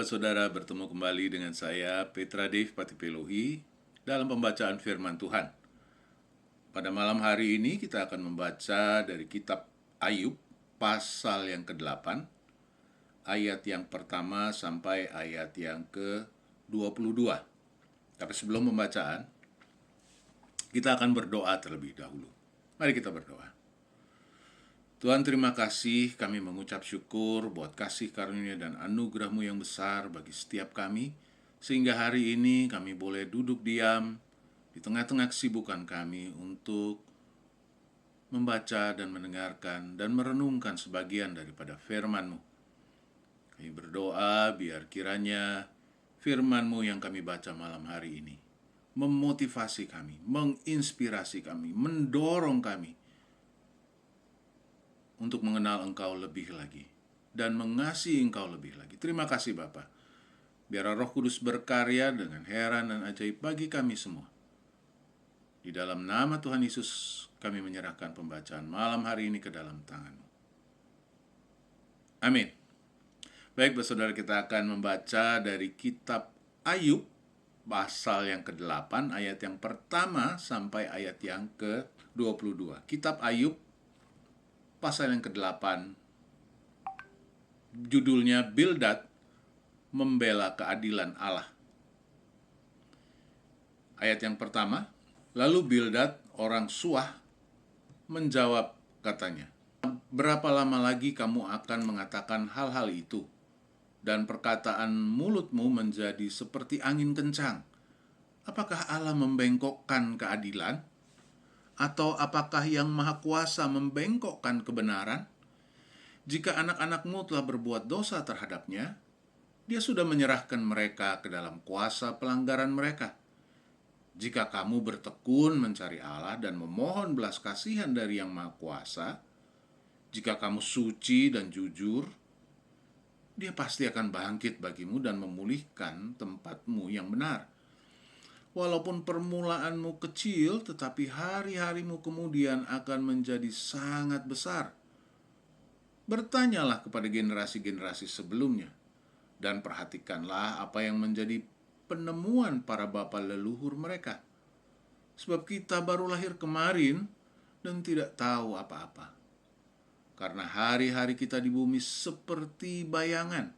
saudara, bertemu kembali dengan saya, Petra Dev Patipelohi, dalam pembacaan firman Tuhan. Pada malam hari ini kita akan membaca dari kitab Ayub, pasal yang ke-8, ayat yang pertama sampai ayat yang ke-22. Tapi sebelum pembacaan, kita akan berdoa terlebih dahulu. Mari kita berdoa. Tuhan, terima kasih, kami mengucap syukur buat kasih karunia dan anugerah-Mu yang besar bagi setiap kami, sehingga hari ini kami boleh duduk diam di tengah-tengah kesibukan kami untuk membaca dan mendengarkan dan merenungkan sebagian daripada firman-Mu. Kami berdoa biar kiranya firman-Mu yang kami baca malam hari ini memotivasi kami, menginspirasi kami, mendorong kami untuk mengenal Engkau lebih lagi dan mengasihi Engkau lebih lagi. Terima kasih Bapa. Biar Roh Kudus berkarya dengan heran dan ajaib bagi kami semua. Di dalam nama Tuhan Yesus kami menyerahkan pembacaan malam hari ini ke dalam tangan-Mu. Amin. Baik, saudara, kita akan membaca dari kitab Ayub pasal yang ke-8 ayat yang pertama sampai ayat yang ke-22. Kitab Ayub pasal yang ke-8, judulnya Bildad membela keadilan Allah. Ayat yang pertama, lalu Bildad orang Suah menjawab katanya, "Berapa lama lagi kamu akan mengatakan hal-hal itu? Dan perkataan mulutmu menjadi seperti angin kencang. Apakah Allah membengkokkan keadilan? Atau apakah Yang Maha Kuasa membengkokkan kebenaran? Jika anak-anakmu telah berbuat dosa terhadapnya, Dia sudah menyerahkan mereka ke dalam kuasa pelanggaran mereka. Jika kamu bertekun mencari Allah dan memohon belas kasihan dari Yang Maha Kuasa, jika kamu suci dan jujur, Dia pasti akan bangkit bagimu dan memulihkan tempatmu yang benar. Walaupun permulaanmu kecil, tetapi hari-harimu kemudian akan menjadi sangat besar. Bertanyalah kepada generasi-generasi sebelumnya, dan perhatikanlah apa yang menjadi penemuan para bapa leluhur mereka. Sebab kita baru lahir kemarin dan tidak tahu apa-apa. Karena hari-hari kita di bumi seperti bayangan.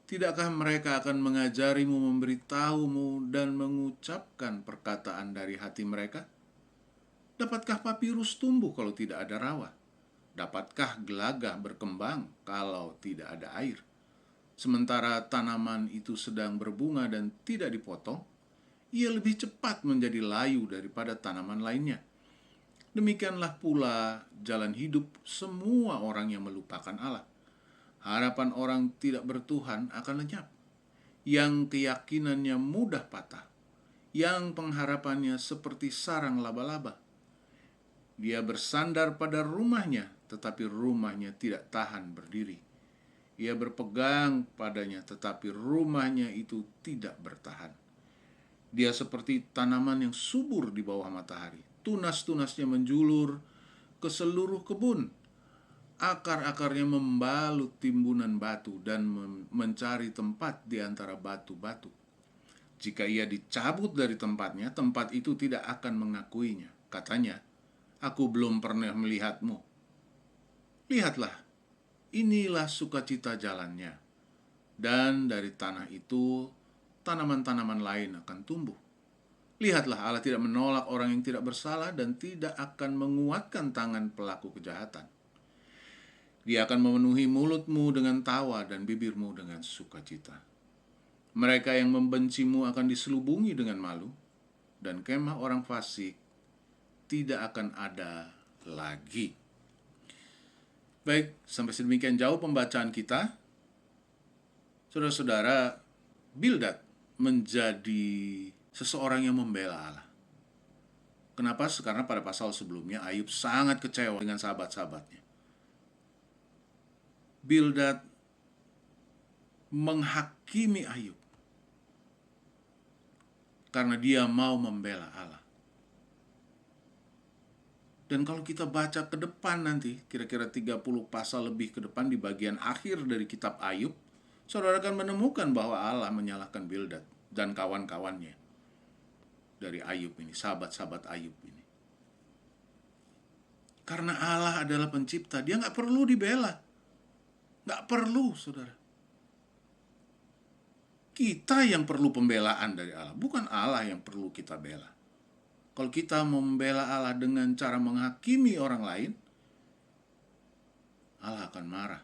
Tidakkah mereka akan mengajarimu, memberitahumu, dan mengucapkan perkataan dari hati mereka? Dapatkah papirus tumbuh kalau tidak ada rawa? Dapatkah gelagah berkembang kalau tidak ada air? Sementara tanaman itu sedang berbunga dan tidak dipotong, ia lebih cepat menjadi layu daripada tanaman lainnya. Demikianlah pula jalan hidup semua orang yang melupakan Allah. Harapan orang tidak bertuhan akan lenyap, yang keyakinannya mudah patah, yang pengharapannya seperti sarang laba-laba. Dia bersandar pada rumahnya, tetapi rumahnya tidak tahan berdiri. Ia berpegang padanya, tetapi rumahnya itu tidak bertahan. Dia seperti tanaman yang subur di bawah matahari. Tunas-tunasnya menjulur ke seluruh kebun. Akar-akarnya membalut timbunan batu dan mencari tempat di antara batu-batu. Jika ia dicabut dari tempatnya, tempat itu tidak akan mengakuinya. Katanya, "Aku belum pernah melihatmu." Lihatlah, inilah sukacita jalannya. Dan dari tanah itu, tanaman-tanaman lain akan tumbuh. Lihatlah, Allah tidak menolak orang yang tidak bersalah dan tidak akan menguatkan tangan pelaku kejahatan. Dia akan memenuhi mulutmu dengan tawa dan bibirmu dengan sukacita. Mereka yang membencimu akan diselubungi dengan malu, dan kemah orang fasik tidak akan ada lagi. Baik, sampai sedemikian jauh pembacaan kita. Saudara-saudara, Bildad menjadi seseorang yang membela Allah. Kenapa? Karena pada pasal sebelumnya Ayub sangat kecewa dengan sahabat-sahabatnya. Bildad menghakimi Ayub karena dia mau membela Allah. Dan kalau kita baca ke depan nanti, kira-kira 30 pasal lebih ke depan di bagian akhir dari kitab Ayub, saudara akan menemukan bahwa Allah menyalahkan Bildad dan kawan-kawannya dari Ayub ini, sahabat-sahabat Ayub ini. Karena Allah adalah pencipta, dia nggak perlu dibela. Nggak perlu, saudara. Kita yang perlu pembelaan dari Allah, bukan Allah yang perlu kita bela. Kalau kita membela Allah dengan cara menghakimi orang lain, Allah akan marah.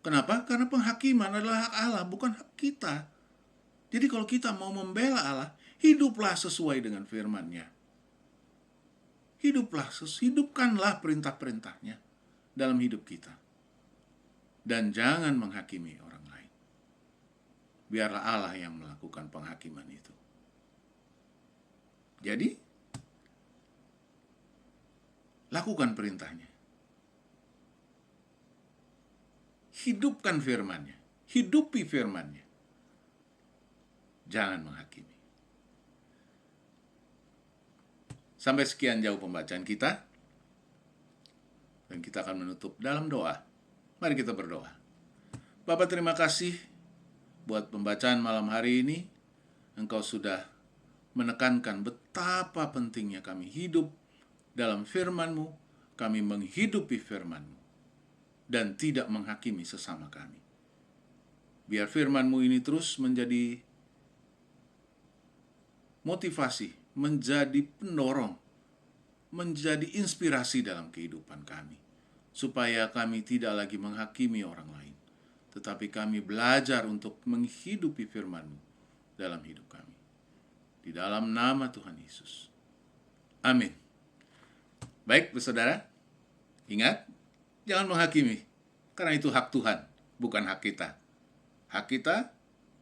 Kenapa? Karena penghakiman adalah hak Allah, bukan hak kita. Jadi kalau kita mau membela Allah, hiduplah sesuai dengan firman-Nya. Hidupkanlah perintah-perintahnya dalam hidup kita. Dan jangan menghakimi orang lain. Biarlah Allah yang melakukan penghakiman itu. Jadi, lakukan perintahnya. Hidupkan firman-Nya. Hidupi firman-Nya. Jangan menghakimi. Sampai sekian jauh pembacaan kita. Dan kita akan menutup dalam doa. Mari kita berdoa. Bapa, terima kasih buat pembacaan malam hari ini. Engkau sudah menekankan betapa pentingnya kami hidup dalam firman-Mu. Kami menghidupi firman-Mu. Dan tidak menghakimi sesama kami. Biar firman-Mu ini terus menjadi motivasi, menjadi pendorong, menjadi inspirasi dalam kehidupan kami. Supaya kami tidak lagi menghakimi orang lain, tetapi kami belajar untuk menghidupi firman-Mu dalam hidup kami. Di dalam nama Tuhan Yesus. Amin. Baik, saudara, ingat, jangan menghakimi, karena itu hak Tuhan, bukan hak kita. Hak kita,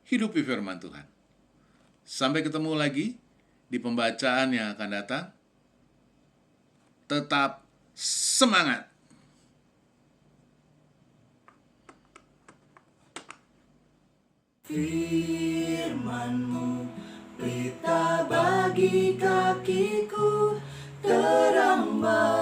hidupi firman Tuhan. Sampai ketemu lagi di pembacaan yang akan datang. Tetap semangat. Firman-Mu, pelita bagi kakiku, terang bagi